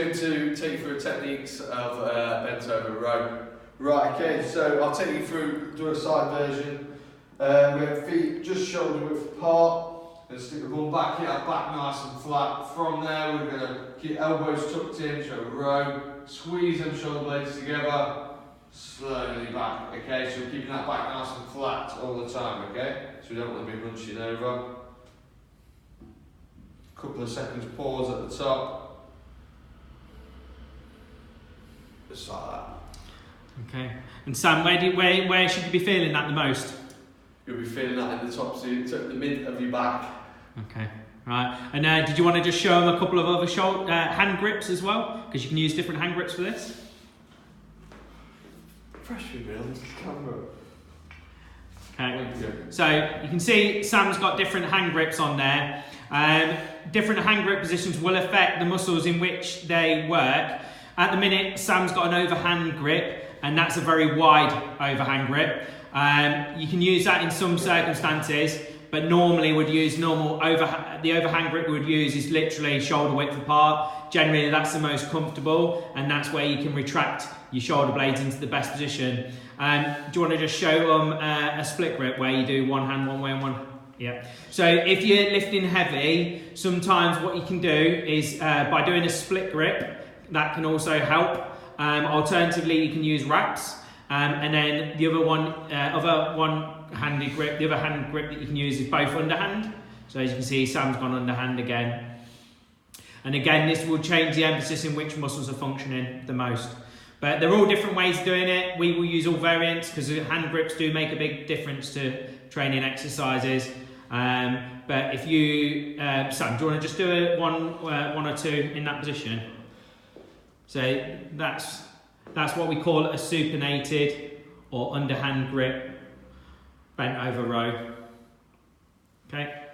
going to take you through techniques of bent over row. Right, okay, so I'll take you through, do a side version. We have feet just shoulder width apart. Going to stick the ball back, get our back nice and flat. From there, we're going to keep elbows tucked in, show row. Squeeze them shoulder blades together. Slowly back, okay? So we're keeping that back nice and flat all the time, okay? So we don't want to be hunching over. Couple of seconds pause at the top. Just like that. Okay. And Sam, where should you be feeling that the most? You'll be feeling that in the top, so you took the mid of your back. Okay. Right. And did you want to just show them a couple of other hand grips as well? Because you can use different hand grips for this. Pressure build camera. Okay. So you can see Sam's got different hand grips on there. Different hand grip positions will affect the muscles in which they work. At the minute, Sam's got an overhand grip, and that's a very wide overhand grip. You can use that in some circumstances, but normally would use the overhand grip we would use is literally shoulder width apart. Generally, that's the most comfortable, and that's where you can retract your shoulder blades into the best position. Do you want to just show them a split grip where you do one hand one way and one? Yeah. So if you're lifting heavy, sometimes what you can do is by doing a split grip, that can also help. Alternatively, you can use wraps, and then the other hand grip that you can use is both underhand. So as you can see, Sam's gone underhand again. And again, this will change the emphasis in which muscles are functioning the most. But they're all different ways of doing it. We will use all variants because hand grips do make a big difference to training exercises. But if you, Sam, do you want to just do one or two in that position? So that's what we call a supinated or underhand grip, bent over row. Okay.